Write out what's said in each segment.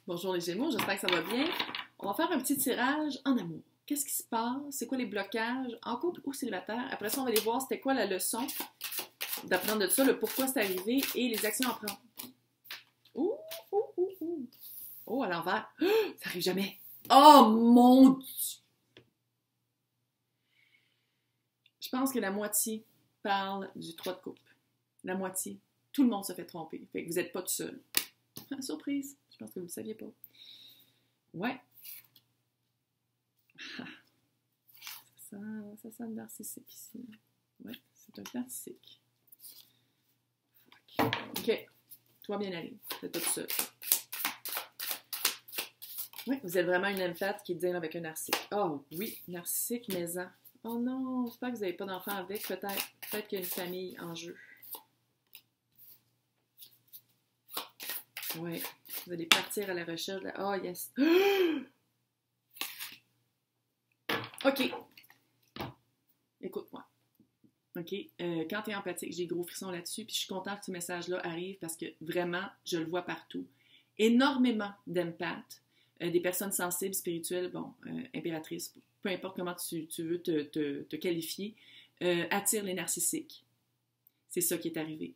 Bonjour les Gémeaux, j'espère que ça va bien. On va faire un petit tirage en amour. Qu'est-ce qui se passe? C'est quoi les blocages en couple ou célibataire? Après ça, on va aller voir c'était quoi la leçon d'apprendre de ça, le pourquoi c'est arrivé et les actions à prendre. Ouh, ouh, ouh, ouh. Oh, à l'envers. Oh, ça arrive jamais. Oh mon Dieu! Je pense que la moitié parle du 3 de coupe. La moitié. Tout le monde se fait tromper. Fait que vous n'êtes pas tout seul. Surprise! Je pense que vous ne le saviez pas. Ouais. Ça sent narcissique ici. Ouais, c'est un narcissique. OK. Toi bien aller. Vous n'êtes pas tout seul. Oui, vous êtes vraiment une empathie qui deal avec un narcissique. Oh oui, narcissique maison. Oh non, j'espère que vous n'avez pas d'enfant avec. Peut-être. Peut-être qu'il y a une famille en jeu. Oui. Vous allez partir à la recherche de la... Oh, yes. OK. Écoute-moi. OK? Quand tu es empathique, j'ai gros frissons là-dessus, puis je suis contente que ce message-là arrive parce que vraiment, je le vois partout. Énormément d'empathes, des personnes sensibles, spirituelles, impératrices, peu importe comment tu veux te qualifier, attirent les narcissiques. C'est ça qui est arrivé.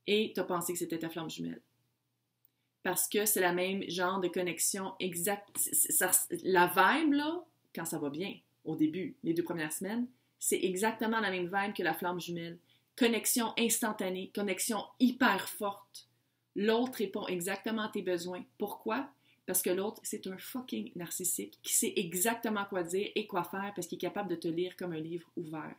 Et tu as pensé que c'était ta flamme jumelle. Parce que c'est la même genre de connexion exacte. La vibe, là, quand ça va bien, au début, les 2 premières semaines, c'est exactement la même vibe que la flamme jumelle. Connexion instantanée, connexion hyper forte. L'autre répond exactement à tes besoins. Pourquoi? Parce que l'autre, c'est un fucking narcissique qui sait exactement quoi dire et quoi faire parce qu'il est capable de te lire comme un livre ouvert.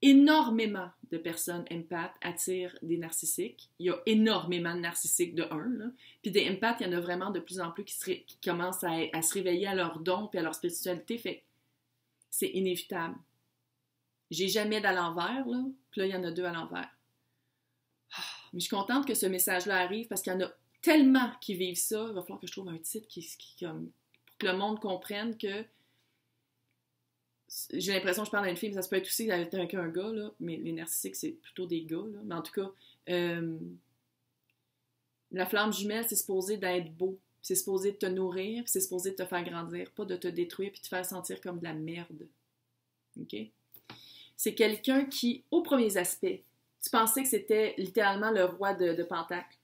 Énormément de personnes empathes attirent des narcissiques. Il y a énormément de narcissiques de un, là. Puis des empathes, il y en a vraiment de plus en plus qui commencent à se réveiller à leurs dons et à leur spiritualité. Fait c'est inévitable. J'ai jamais d'à l'envers, là. Puis là, il y en a 2 à l'envers. Mais je suis contente que ce message-là arrive parce qu'il y en a tellement qui vivent ça. Il va falloir que je trouve un titre pour que le monde comprenne que j'ai l'impression que je parle à une fille, mais ça se peut être aussi avec un gars, là, mais les narcissiques, c'est plutôt des gars, là. Mais en tout cas, la flamme jumelle, c'est supposé d'être beau, c'est supposé de te nourrir, c'est supposé de te faire grandir, pas de te détruire puis de te faire sentir comme de la merde. OK? C'est quelqu'un qui, aux premiers aspects, tu pensais que c'était littéralement le roi de Pentacle.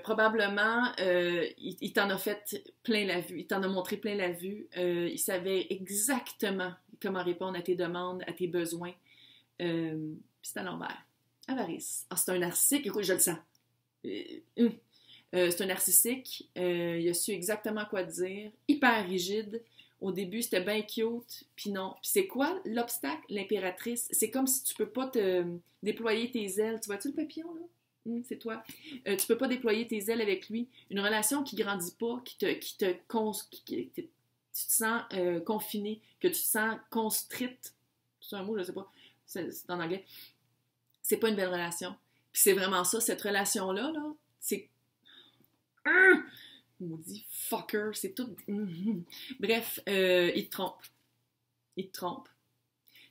Probablement, il t'en a fait plein la vue, il t'en a montré plein la vue, il savait exactement comment répondre à tes demandes, à tes besoins. Puis c'est à l'envers. Avarice. Ah, c'est un narcissique, écoute, je le sens. C'est un narcissique, il a su exactement quoi te dire, hyper rigide. Au début, c'était bien cute, puis non. Puis c'est quoi l'obstacle? L'impératrice. C'est comme si tu peux pas te déployer tes ailes. Tu vois-tu le papillon, là? C'est toi. Tu peux pas déployer tes ailes avec lui. Une relation qui grandit pas, tu te sens confiné, que tu te sens constrite. C'est un mot, je sais pas. C'est en anglais. C'est pas une belle relation. Puis c'est vraiment ça, cette relation-là, là, c'est... Maudit fucker, c'est tout... Bref, il te trompe. Il te trompe.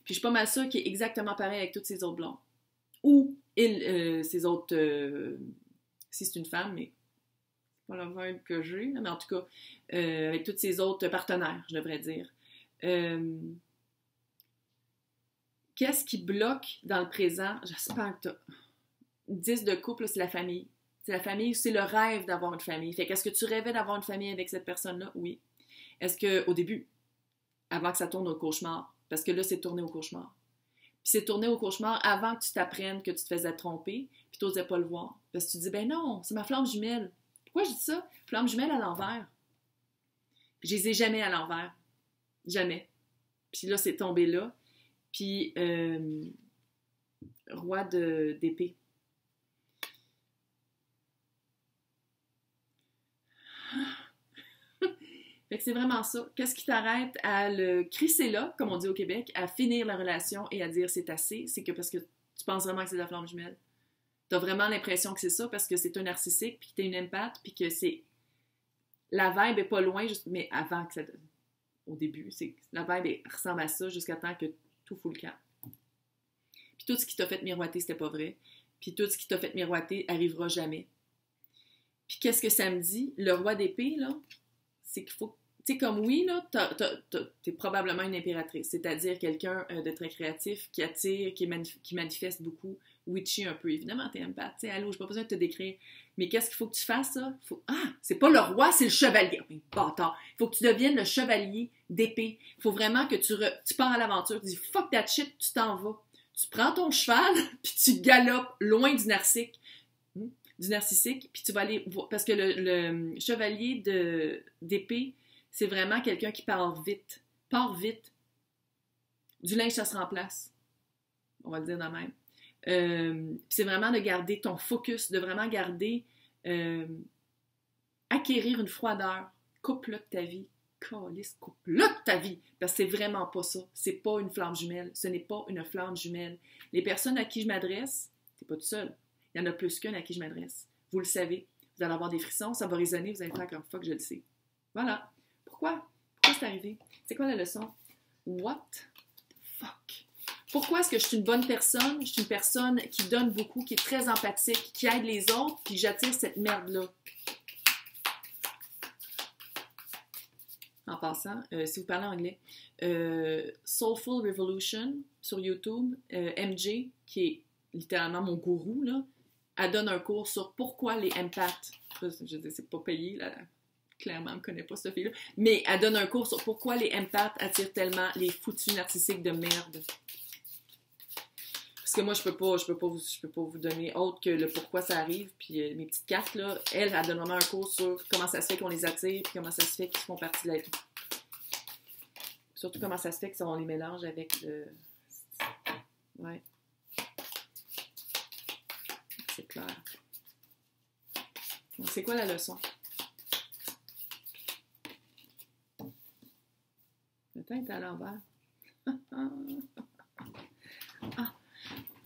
Puis je suis pas mal sûre qu'il est exactement pareil avec toutes ses autres blondes. Ou ces autres, si c'est une femme, mais c'est pas la vibe que j'ai, mais en tout cas, avec tous ses autres partenaires, je devrais dire. Qu'est-ce qui bloque dans le présent? J'espère que t'as... 10 de couple, c'est la famille. C'est la famille, c'est le rêve d'avoir une famille. Fait qu'est-ce que tu rêvais d'avoir une famille avec cette personne-là? Oui. Est-ce qu'au début, avant que ça tourne au cauchemar, parce que là, c'est tourné au cauchemar. Puis c'est tourné au cauchemar avant que tu t'apprennes que tu te faisais tromper, puis tu n'osais pas le voir. Parce que tu te dis, ben non, c'est ma flamme jumelle. Pourquoi je dis ça? Flamme jumelle à l'envers. Puis je les ai jamais à l'envers. Jamais. Puis là, c'est tombé là. Puis, roi d'épée. Fait que c'est vraiment ça. Qu'est-ce qui t'arrête à le crisser là, comme on dit au Québec, à finir la relation et à dire c'est assez? C'est que parce que tu penses vraiment que c'est la flamme jumelle. T'as vraiment l'impression que c'est ça parce que c'est un narcissique, puis que t'es une empathe, puis que c'est... La vibe est pas loin, mais avant que ça... Au début, la vibe ressemble à ça jusqu'à temps que tout fout le camp. Puis tout ce qui t'a fait miroiter, c'était pas vrai. Puis tout ce qui t'a fait miroiter arrivera jamais. Puis qu'est-ce que ça me dit? Le roi d'épée, là, c'est qu'il faut... Tu sais, comme oui, là, t'es probablement une impératrice, c'est-à-dire quelqu'un de très créatif, qui attire, qui manifeste beaucoup, witchy un peu. Évidemment, t'es empath, tu sais, allô, j'ai pas besoin de te décrire. Mais qu'est-ce qu'il faut que tu fasses, ça? Ah, c'est pas le roi, c'est le chevalier. Mais bâtard! Il faut que tu deviennes le chevalier d'épée. Il faut vraiment que tu pars à l'aventure, tu dis « fuck that shit », tu t'en vas. Tu prends ton cheval, puis tu galopes loin du narcissique, puis tu vas aller voir, parce que le chevalier d'épée, c'est vraiment quelqu'un qui part vite. Part vite. Du linge, ça se remplace. On va le dire de même. C'est vraiment de garder ton focus, de vraiment garder, acquérir une froideur. Coupe-le de ta vie. Calisse, coupe-le de ta vie. Parce que c'est vraiment pas ça. C'est pas une flamme jumelle. Ce n'est pas une flamme jumelle. Les personnes à qui je m'adresse, c'est pas tout seul. Il y en a plus qu'une à qui je m'adresse. Vous le savez. Vous allez avoir des frissons, ça va résonner, vous allez faire comme fuck, je le sais. Voilà. Pourquoi? Pourquoi c'est arrivé? C'est quoi la leçon? What the fuck? Pourquoi est-ce que je suis une bonne personne? Je suis une personne qui donne beaucoup, qui est très empathique, qui aide les autres, puis j'attire cette merde-là. En passant, si vous parlez anglais, Soulful Revolution sur YouTube, MJ, qui est littéralement mon gourou, là, elle donne un cours sur pourquoi les empaths, je dis c'est pas payé, là, clairement, elle ne connaît pas cette fille-là, mais elle donne un cours sur pourquoi les empaths attirent tellement les foutus narcissiques de merde. Parce que moi, je peux pas vous donner autre que le pourquoi ça arrive, puis mes petites cartes, là, elle donne vraiment un cours sur comment ça se fait qu'on les attire, puis comment ça se fait qu'ils font partie de la vie. Surtout comment ça se fait qu'on les mélange avec le... Ouais. C'est clair. Donc, c'est quoi la leçon? Le temps est à l'envers. Ah!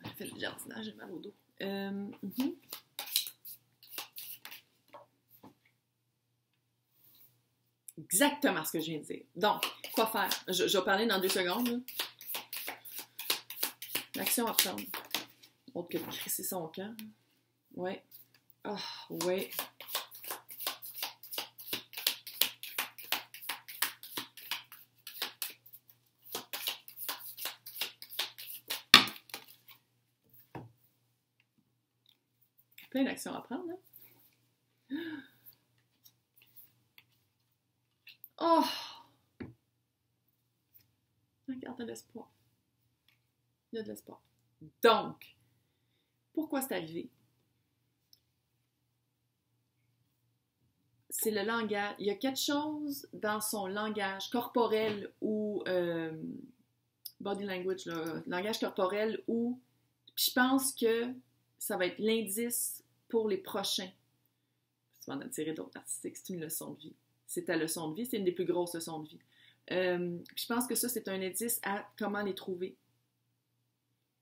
J'ai fait le jardinage, j'ai mal au dos. Exactement ce que je viens de dire. Donc, quoi faire? Je vais parler dans 2 secondes. Là. L'action à prendre. Autre que de crisser son camp. Ouais. Ah, ouais. Plein d'actions à prendre, hein? Oh! Regarde, de l'espoir. Il y a de l'espoir. Donc, pourquoi c'est arrivé? C'est le langage. Il y a quelque chose dans son langage corporel ou body language, là, langage corporel où je pense que ça va être l'indice pour les prochains. Tu vas en attirer d'autres narcissiques, c'est une leçon de vie. C'est ta leçon de vie, c'est une des plus grosses leçons de vie. Je pense que ça, c'est un indice à comment les trouver.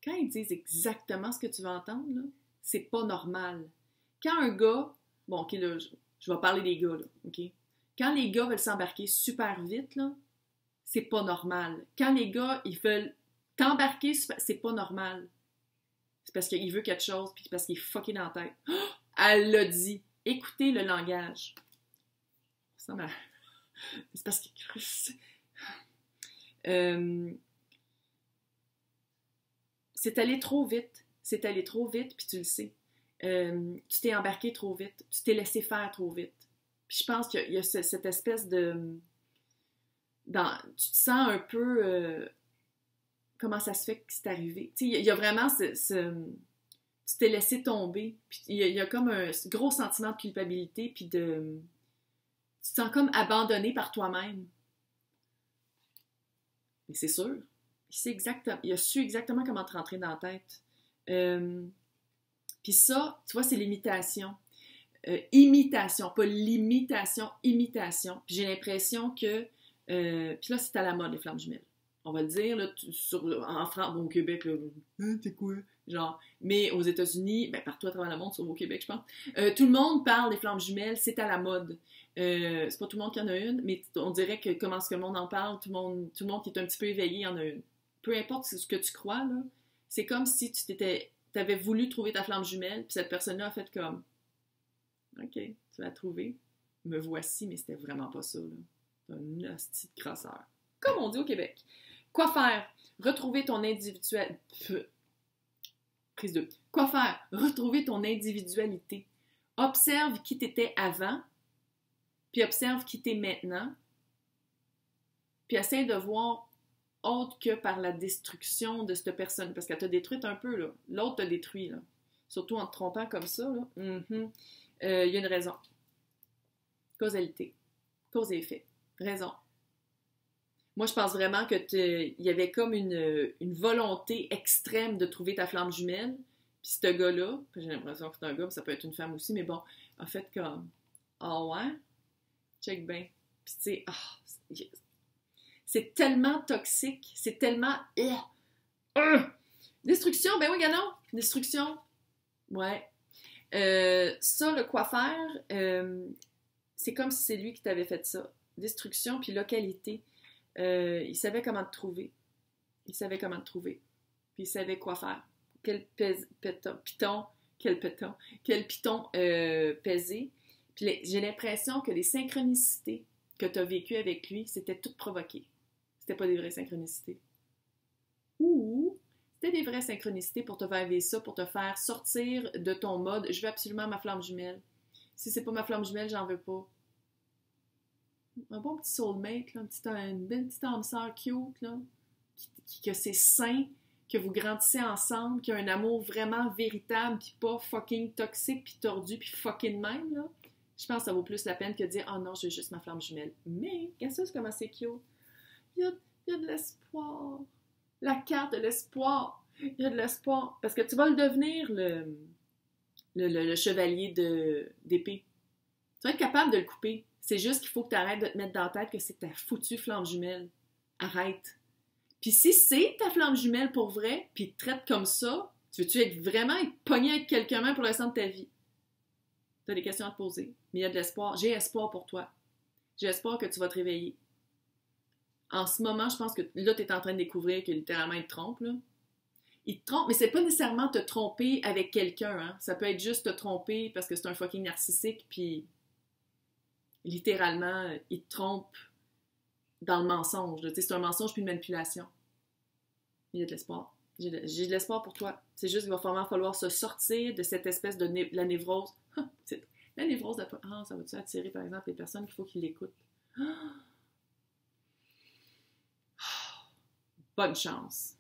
Quand ils disent exactement ce que tu vas entendre, là, c'est pas normal. Quand un gars, bon, ok, là, je vais parler des gars, là, ok? Quand les gars veulent s'embarquer super vite, là, c'est pas normal. Quand les gars, ils veulent t'embarquer, c'est pas normal. C'est parce qu'il veut quelque chose, puis parce qu'il est fucké dans la tête. Oh, elle l'a dit. Écoutez le langage. Ça m'a... C'est parce qu'il... C'est allé trop vite. C'est allé trop vite, puis tu le sais. Tu t'es embarqué trop vite. Tu t'es laissé faire trop vite. Puis je pense qu'il y a cette espèce de... tu te sens un peu... comment ça se fait que c'est arrivé. Tu sais, il y a vraiment tu t'es laissé tomber. Puis il y a comme un gros sentiment de culpabilité, puis de... Tu te sens comme abandonné par toi-même. Mais c'est sûr. Il a su exactement comment te rentrer dans la tête. Puis ça, tu vois, c'est l'imitation. Imitation, pas l'imitation, imitation. Puis j'ai l'impression que... puis là, c'est à la mode, les flammes jumelles. On va le dire, là, en France, bon, au Québec, là, c'est quoi? Genre, mais aux États-Unis, ben, partout à travers le monde, sauf au Québec, je pense, tout le monde parle des flammes jumelles, c'est à la mode. C'est pas tout le monde qui en a une, mais on dirait que comment est-ce que le monde en parle, tout le monde qui est un petit peu éveillé en a une. Peu importe ce que tu crois, là, c'est comme si t'avais voulu trouver ta flamme jumelle, puis cette personne-là a fait comme... OK, tu l'as trouvé. Me voici, mais c'était vraiment pas ça, là. C'est un hostie de crosseur. Comme on dit au Québec. Quoi faire? Retrouver ton individuel... Prise 2. Quoi faire? Retrouver ton individualité. Observe qui t'étais avant, puis observe qui t'es maintenant, puis essaie de voir autre que par la destruction de cette personne, parce qu'elle t'a détruite un peu, là. L'autre t'a détruit, là. Surtout en te trompant comme ça, là. Y a une raison. Causalité. Cause et effet. Raison. Moi, je pense vraiment que il y avait comme une volonté extrême de trouver ta flamme jumelle. Puis ce gars-là, j'ai l'impression que c'est un gars, mais ça peut être une femme aussi, mais bon, en fait, comme, ah ouais, check bien. Puis tu sais, c'est tellement toxique, c'est tellement... Destruction, ben oui, non, destruction. Ouais. Ça, le quoi faire, c'est comme si c'est lui qui t'avait fait ça. Destruction, puis localité. Il savait comment te trouver. Il savait comment te trouver. Puis il savait quoi faire. Quel piton peser. Puis j'ai l'impression que les synchronicités que tu as vécues avec lui, c'était toutes provoquées. C'était pas des vraies synchronicités. Ou c'était des vraies synchronicités pour te faire vivre ça, pour te faire sortir de ton mode « je veux absolument ma flamme jumelle ». Si c'est pas ma flamme jumelle, j'en veux pas. Un bon petit soulmate, là, une belle petite âme sœur cute, là, que c'est sain, que vous grandissez ensemble, qu'il y a un amour vraiment véritable, puis pas fucking toxique, puis tordu, puis fucking même, là. Je pense que ça vaut plus la peine que de dire « oh non, j'ai juste ma flamme jumelle ». Mais, regarde ça, comment c'est cute. Il y a de l'espoir. La carte de l'espoir. Il y a de l'espoir. Parce que tu vas le devenir, le chevalier d'épée. Tu vas être capable de le couper. C'est juste qu'il faut que tu arrêtes de te mettre dans la tête que c'est ta foutue flamme jumelle. Arrête. Puis si c'est ta flamme jumelle pour vrai, puis te traite comme ça, tu veux-tu vraiment être pogné avec quelqu'un pour le restant de ta vie? Tu as des questions à te poser. Mais il y a de l'espoir. J'ai espoir pour toi. J'ai espoir que tu vas te réveiller. En ce moment, je pense que là, tu es en train de découvrir que littéralement, il te trompe, là. Il te trompe, mais c'est pas nécessairement te tromper avec quelqu'un, hein. Ça peut être juste te tromper parce que c'est un fucking narcissique, puis littéralement, il te trompe dans le mensonge. C'est un mensonge puis une manipulation. Il y a de l'espoir. J'ai de l'espoir pour toi. C'est juste qu'il va vraiment falloir se sortir de cette espèce de la névrose. La névrose, ça va-tu attirer, par exemple, les personnes qu'il faut qu'ils l'écoutent? Bonne chance.